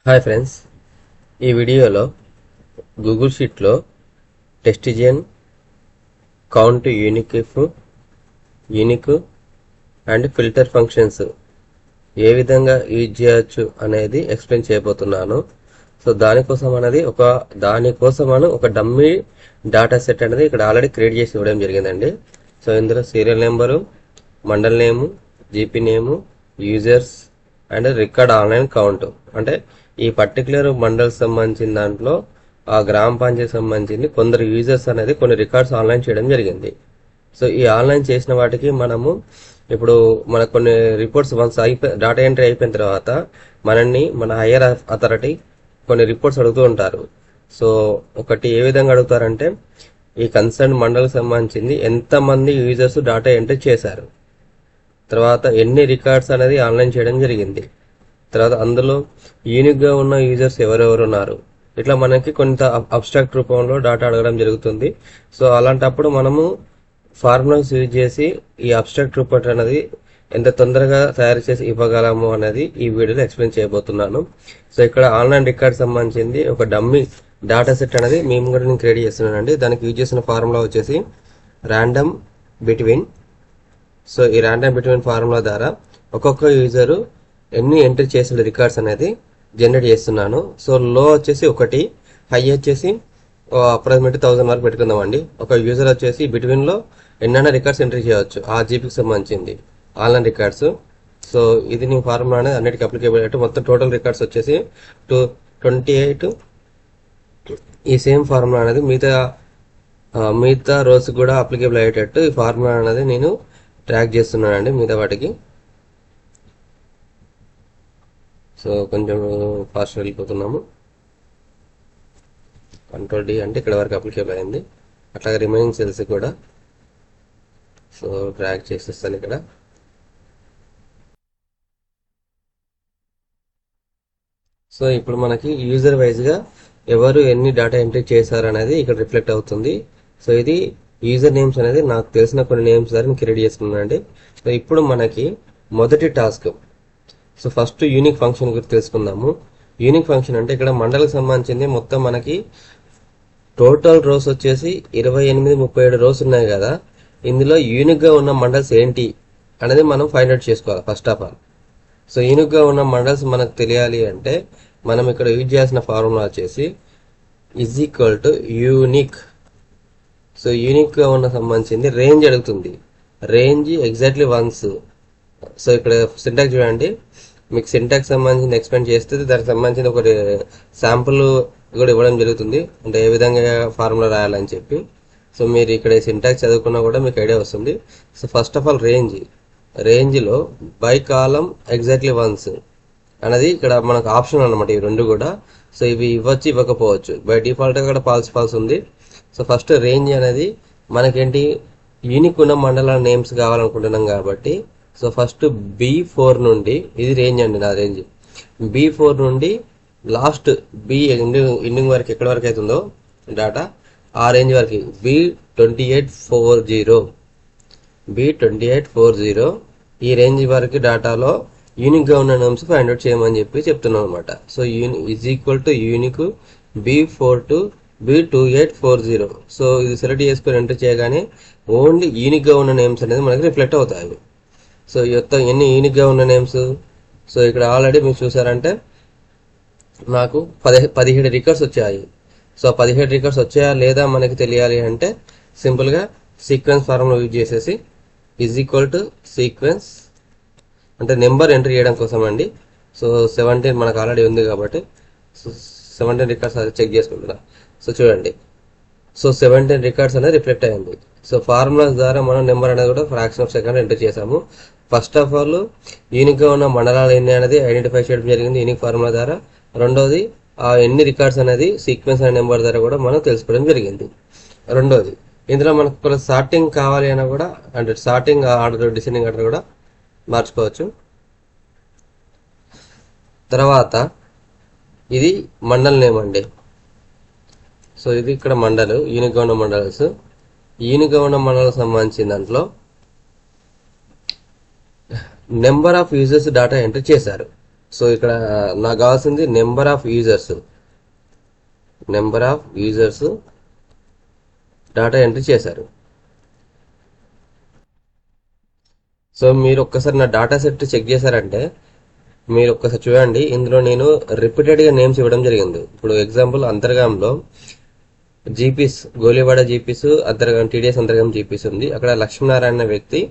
Hi friends, ఈ వీడియోలో Google షీట్లో టెస్టిజియన్ count unique and filter functions ఏ విధంగా యూజ్ చేయొచ్చు అనేది ఎక్స్ప్లెయిన్ చేయబోతున్నాను. సో దానికోసం ఒక డమ్మీ డాటా సెట్ అనేది ఇక్కడ ఆల్రెడీ క్రియేట్ చేసి ఇవ్వడం జరిగిందండి. సో ఇందులో serial number, mandal name, GP name, users and record online count. అంటే ఈ పర్టికులర్ మండల్ సంబంధించిన దాంట్లో ఆ గ్రామ పంచాయతీ సంబంధించింది కొందరు యూజర్స్ అనేది కొన్ని రికార్డ్స్ ఆన్లైన్ చేయడం జరిగింది. సో ఈ ఆన్లైన్ చేసిన వాటికి మనము ఇప్పుడు మనకు కొన్ని రిపోర్ట్స్ వన్స్ డాటా ఎంట్రీ అయిపోయిన తర్వాత మన హయ్యర్ అథారిటీ కొన్ని రిపోర్ట్స్ అడుగుతూ ఉంటారు. సో ఒకటి ఏ విధంగా అడుగుతారంటే ఈ కన్సర్న్ మండల్ సంబంధించింది ఎంతమంది యూజర్స్ డాటా ఎంట్రీ చేశారు, తర్వాత ఎన్ని రికార్డ్స్ అనేది ఆన్లైన్ చేయడం జరిగింది, తర్వాత అందులో యూనిక్ గా ఉన్న యూజర్స్ ఎవరెవరు ఉన్నారు, ఇట్లా మనకి కొంత అబ్స్ట్రాక్ట్ రూపంలో డాటా అడగడం జరుగుతుంది. సో అలాంటప్పుడు మనము ఫార్ములాస్ యూజ్ చేసి ఈ అబ్స్ట్రాక్ట్ రూపం అనేది ఎంత తొందరగా తయారు చేసి ఇవ్వగలము అనేది ఈ వీడియోలో ఎక్స్ప్లెయిన్ చేయబోతున్నాను. సో ఇక్కడ ఆన్లైన్ రికార్డ్ సంబంధించింది ఒక డమ్మీ డాటా సెట్ అనేది మేము కూడా నేను క్రియేట్ చేస్తున్నానండి. దానికి యూజ్ చేసిన ఫార్ములా వచ్చేసి ర్యాండమ్ బిట్వీన్. సో ఈ ర్యాండమ్ బిట్వీన్ ఫార్ములా ద్వారా ఒక్కొక్క యూజరు ఎన్ని ఎంట్రీ చేసిన రికార్డ్స్ అనేది జనరేట్ చేస్తున్నాను. సో లో వచ్చేసి 1, హై వచ్చేసి అప్రాక్సిమేట్ 1000 వరకు పెట్టుకుందామండి. ఒక యూజర్ వచ్చేసి బిట్వీన్ లో ఎన్నైనా రికార్డ్స్ ఎంట్రీ చేయవచ్చు ఆ జీపీకి సంబంధించింది ఆన్లైన్ రికార్డ్స్. సో ఇది నీ ఫార్ములా అనేది అన్నిటికీ అప్లికేబుల్ అయ్యేట్టు మొత్తం టోటల్ రికార్డ్స్ వచ్చేసి 28. ఈ సేమ్ ఫార్ములా అనేది మిగతా రోస్ కూడా అప్లికేబుల్ అయ్యేటట్టు ఈ ఫార్ములా అనేది నేను ట్రాక్ చేస్తున్నానండి మిగతా వాటికి. సో కొంచెం ఫాస్ట్ వెళ్ళిపోతున్నాము. కంట్రోల్ డి అంటే ఇక్కడ వరకు అప్లికేబుల్ అయింది. అట్లాగే రిమైనింగ్ సెల్స్ కూడా సో డ్రాగ్ చేసేస్తాను ఇక్కడ. సో ఇప్పుడు మనకి యూజర్ వైజ్ గా ఎవరు ఎన్ని డేటా ఎంట్రీ చేశారు అనేది ఇక్కడ రిఫ్లెక్ట్ అవుతుంది. సో ఇది యూజర్ నేమ్స్ అనేది నాకు తెలిసిన కొన్ని నేమ్స్ ద్వారా క్రియేట్ చేసుకున్నానండి. సో ఇప్పుడు మనకి మొదటి task, so first unique function గురించి తెలుసుకుందాము. యూనిక్ ఫంక్షన్ అంటే ఇక్కడ మండలికి సంబంధించింది మొత్తం మనకి టోటల్ రోస్ వచ్చేసి 28, 37 రోస్ ఉన్నాయి కదా. ఇందులో యూనిక్ గా ఉన్న మండల్స్ ఏంటి అనేది మనం ఫైండ్ అవుట్ చేసుకోవాలి first of all. So unique గా ఉన్న మండల్స్ మనకు తెలియాలి అంటే మనం ఇక్కడ యూజ్ చేయాల్సిన ఫార్ములా వచ్చేసి యూనిక్. సో యూనిక్ గా ఉన్న సంబంధించింది రేంజ్ అడుగుతుంది. Range exactly once. సో ఇక్కడ సింటాక్స్ చూడండి, మీకు సింటాక్స్ సంబంధించిన ఎక్స్ప్లెయిన్ చేస్తే దానికి సంబంధించిన ఒక శాంపుల్ కూడా ఇవ్వడం జరుగుతుంది, అంటే ఏ విధంగా ఫార్ములా రాయాలని చెప్పి. సో మీరు ఇక్కడ సింటాక్స్ చదువుకున్నా కూడా మీకు ఐడియా వస్తుంది. So first of all range లో బై కాలం ఎగ్జాక్ట్లీ వన్స్ అనేది ఇక్కడ మనకు ఆప్షన్ అనమాట. ఇవి రెండు కూడా సో ఇవి ఇవ్వచ్చు ఇవ్వకపోవచ్చు. బై డిఫాల్ట్ గా కూడా ఫాల్స్ ఉంది. సో ఫస్ట్ రేంజ్ అనేది మనకేంటి యూనిక్ ఉన్న మండల నేమ్స్ కావాలనుకుంటున్నాం కాబట్టి సో ఫస్ట్ B4 నుండి, ఇది రేంజ్ అండి నా రేంజ్, B4 నుండి లాస్ట్ బి ఎండింగ్ వరకు ఎక్కడి వరకు అవుతుందో డాటా ఆ రేంజ్ వరకు B2840 ఈ రేంజ్ వరకు డాటాలో యూనిక్ గా ఉన్న నేమ్స్ ఫైండ్ అవుట్ చేయమని చెప్పి చెప్తున్నాం అనమాట. So unique B4 to B2840. So ఇది సెలెక్ట్ చేసుకుని ఎంటర్ చేయగానే ఓన్లీ యూనిక్ గా ఉన్న నేమ్స్ అనేది మనకి రిఫ్లెక్ట్ అవుతాయి. సో ఎన్ని యూనిక్ గా ఉన్న నేమ్స్, సో ఇక్కడ ఆల్రెడీ మీరు చూసారంటే నాకు 17 రికార్డ్స్ వచ్చాయి. సో 17 రికార్డ్స్ వచ్చాయా లేదా మనకి తెలియాలి అంటే సింపుల్ గా సీక్వెన్స్ ఫార్ములా యూజ్ చేసేసి సీక్వెన్స్ అంటే నెంబర్ ఎంట్రీ చేయడం కోసం అండి. సో 17 మనకు ఆల్రెడీ ఉంది కాబట్టి 17 రికార్డ్స్ అది చెక్ చేసుకుంటున్నా. సో చూడండి, సో 17 రికార్డ్స్ అనేది రిఫ్లెక్ట్ అయింది. సో ఫార్ములాస్ ద్వారా మనం నెంబర్ అనేది కూడా ఫ్రాక్షన్ ఆఫ్ సెకండ్ ఎంటర్ చేసాము. ఫస్ట్ ఆఫ్ ఆల్ యూనిక్ గా ఉన్న మండలాలు ఎన్ని అనేది ఐడెంటిఫై చేయడం జరిగింది యూనిక్ ఫార్ములా ద్వారా. రెండోది ఆ ఎన్ని రికార్డ్స్ అనేది సీక్వెన్స్ అనే నెంబర్ ద్వారా కూడా మనం తెలుసుకోవడం జరిగింది. రెండోది ఇందులో మనకు ఒక సార్టింగ్ కావాలి అయినా కూడా, అంటే సార్టింగ్ ఆర్డర్, డిసెండింగ్ ఆర్డర్ కూడా మార్చుకోవచ్చు. తర్వాత ఇది మండల్ నేమ్ అండి. సో ఇది ఇక్కడ మండల్, యూనిక్ గా ఉన్న మండల్స్. యూనిక్ గా ఉన్న మండలకు సంబంధించిన దాంట్లో number of users data enter చేశారు. సో ఇక్కడ నాకు కావాల్సింది number of users data entry చేశారు. సో మీరు ఒక్కసారి నా డాటా సెట్ చెక్ చేశారంటే మీరు ఒక్కసారి చూడండి, ఇందులో నేను రిపీటెడ్గా నేమ్స్ ఇవ్వడం జరిగింది. ఇప్పుడు ఎగ్జాంపుల్ అంతర్గాంలో GPs, Golivada GPs Antargam, TDS Antargam GPs ఉంది. అక్కడ లక్ష్మీనారాయణ అనే వ్యక్తి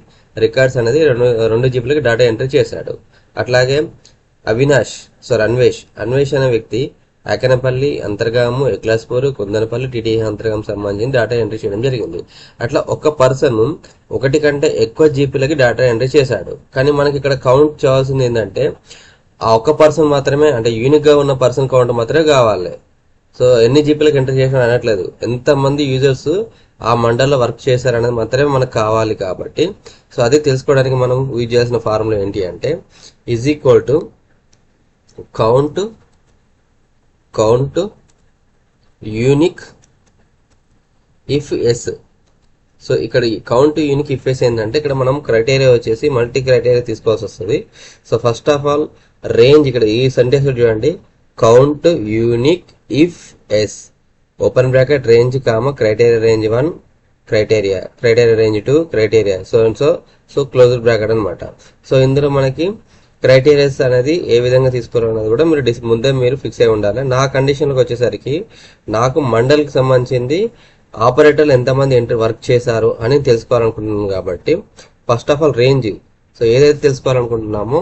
రికార్డ్స్ అనేది రెండు జీపీలకి డాటా ఎంట్రీ చేశాడు. అట్లాగే అన్వేష్ అనే వ్యక్తి ఆకనపల్లి అంతర్గాము, ఎక్లాస్పూర్, కుందనపల్లి, టీటీఏ అంతర్గం సంబంధించి డాటా ఎంట్రీ చేయడం జరిగింది. అట్లా ఒక పర్సన్ ఒకటి కంటే ఎక్కువ జీపీలకి డాటా ఎంట్రీ చేశాడు. కానీ మనకి ఇక్కడ కౌంట్ చేయాల్సింది ఏంటంటే ఆ ఒక్క పర్సన్ మాత్రమే, అంటే యూనిక్ గా ఉన్న పర్సన్ కౌంట్ మాత్రమే కావాలి. సో ఎన్ని జీపీలకు ఎంటర్ చేసిన అనట్లేదు, ఎంతమంది యూజర్స్ ఆ మండల్లో వర్క్ చేశారనేది మాత్రమే మనకు కావాలి. కాబట్టి సో అది తెలుసుకోవడానికి మనం యూజ్ చేయాల్సిన ఫార్ములా ఏంటి అంటే is equal to count unique ifs. So ఇక్కడ కౌంట్ యూనిక్ ఇఫ్ ఎస్ ఏంటంటే ఇక్కడ మనం క్రైటీరియా వచ్చేసి మల్టీ క్రైటీరియా తీసుకోవాల్సి వస్తుంది. So first of all range, ఇక్కడ ఈ సెంటెన్స్ చూడండి, count unique ifs open bracket range comma criteria range 1 criteria range 2 criteria so close bracket అనమాట. సో ఇందులో మనకి క్రైటీరియాస్ అనేది ఏ విధంగా తీసుకోవాలన్నది కూడా మీరు ముందే మీరు ఫిక్స్ అయి ఉండాలి. నా కండిషన్లకు వచ్చేసరికి నాకు మండల్కి సంబంధించింది ఆపరేటర్లు ఎంతమంది వర్క్ చేశారు అని తెలుసుకోవాలనుకుంటున్నాను. కాబట్టి first of all range, so ఏదైతే తెలుసుకోవాలనుకుంటున్నామో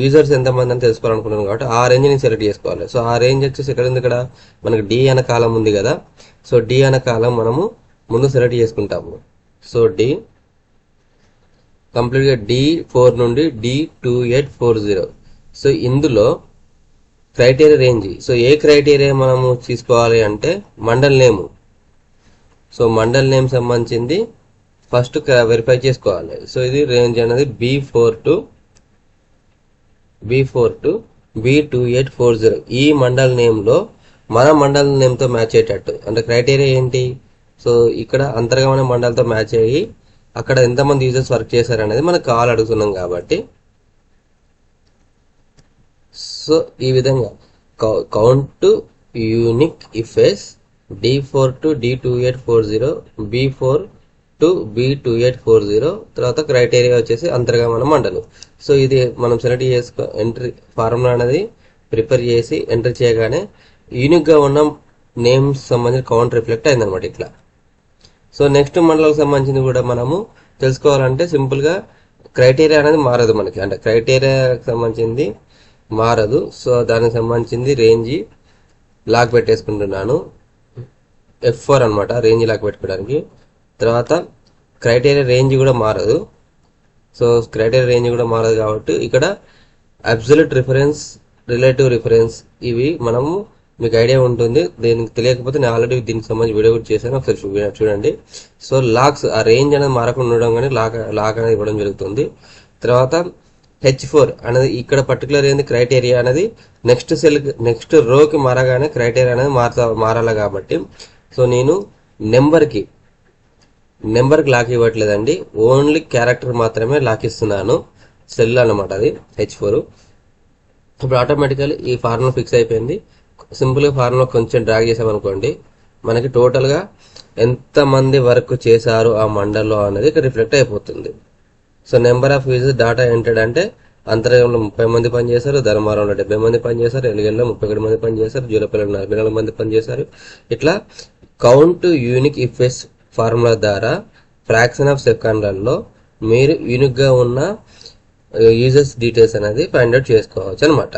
యూజర్స్ ఎంతమంది అని తెలుసుకోవాలనుకుంటున్నాను కాబట్టి ఆ రేంజ్ ని సెలెక్ట్ చేసుకోవాలి. సో ఆ రేంజ్ వచ్చేసి ఇక్కడ మనకి డి అనే కాలం ఉంది కదా. సో డి అనే కాలం మనము ముందు సెలెక్ట్ చేసుకుంటాము. సో డి కంప్లీట్ గా D4 నుండి D2840. సో ఇందులో క్రైటీరియా రేంజ్, సో ఏ క్రైటీరియా మనము తీసుకోవాలి అంటే mandal name. So mandal name సంబంధించింది ఫస్ట్ వెరిఫై చేసుకోవాలి. సో ఇది రేంజ్ అనేది B4 to B2840. ఈ మండల్ నేమ్ లో మన మండల్ నేమ్ తో మ్యాచ్ అయ్యేటట్టు, అంటే క్రైటీరియా ఏంటి, సో ఇక్కడ అంతర్గమైన మండలతో మ్యాచ్ అయ్యి అక్కడ ఎంతమంది యూజర్స్ వర్క్ చేశారు అనేది మనకు కావాలి అడుగుతున్నాం. కాబట్టి సో ఈ విధంగా count unique ifs D4 to D2840, B4 to B2840, తర్వాత క్రైటీరియా వచ్చేసి అంతర్గమన మండలం. సో ఇది మనం సెలెక్ట్ చేసుకో ఎంట్రీ ఫార్ములా అనేది ప్రిపేర్ చేసి ఎంటర్ చేయగానే యూనిక్ గా ఉన్న నేమ్స్ సంబంధించిన కౌంట్ రిఫ్లెక్ట్ అయిందనమాట ఇట్లా. సో నెక్స్ట్ మండలకు సంబంధించింది కూడా మనము తెలుసుకోవాలంటే సింపుల్ గా క్రైటీరియా అనేది మారదు మనకి, అంటే క్రైటీరియాకి సంబంధించింది మారదు. సో దానికి సంబంధించింది రేంజ్ లాక్ పెట్టేసుకుంటున్నాను, F4 అనమాట రేంజ్ లాక్ పెట్టుకోవడానికి. తర్వాత క్రైటీరియా రేంజ్ కూడా మారదు. సో క్రైటీరియా రేంజ్ కూడా మారదు కాబట్టి ఇక్కడ అబ్సల్యూట్ రిఫరెన్స్, రిలేటివ్ రిఫరెన్స్ ఇవి మనము మీకు ఐడియా ఉంటుంది. దీనికి తెలియకపోతే నేను ఆల్రెడీ దీనికి సంబంధించి వీడియో కూడా చేశాను, ఒకసారి చూడండి. సో లాక్స్, ఆ రేంజ్ అనేది మారకుండా ఉండడం కానీ లాక్ అనేది ఇవ్వడం జరుగుతుంది. తర్వాత H4 అనేది ఇక్కడ పర్టికులర్ ఏంది క్రైటీరియా అనేది నెక్స్ట్ రోకి మారగానే క్రైటీరియా అనేది మారాలి. కాబట్టి సో నేను నెంబర్కి లాక్ ఇవ్వట్లేదండి, ఓన్లీ క్యారెక్టర్ మాత్రమే లాక్ ఇస్తున్నాను. సెల్ అన్నమాట అది H4. ఇప్పుడు ఆటోమేటికల్లీ ఈ ఫార్ములా ఫిక్స్ అయిపోయింది. సింపుల్ గా ఫార్ములా కొంచెం డ్రాగ్ చేసామనుకోండి మనకి టోటల్ గా ఎంత మంది వర్క్ చేశారు ఆ మండల్లో అనేది ఇక్కడ రిఫ్లెక్ట్ అయిపోతుంది. So number of users data entered అంటే అంతర్గంలో 30 మంది పనిచేశారు, ధర్మారంలో 70 మంది పనిచేశారు, ఎలిగల్లో 31 మంది పనిచేశారు, జూలపల్లిలో 44 మంది పనిచేశారు. ఇట్లా count unique ifs formula ద్వారా ఫ్రాక్షన్ ఆఫ్ సెకండ్లలో మీరు యూనిక్ గా ఉన్న యూజర్స్ డీటెయిల్స్ అనేది ఫైండ్ అవుట్ చేసుకోవచ్చు అనమాట.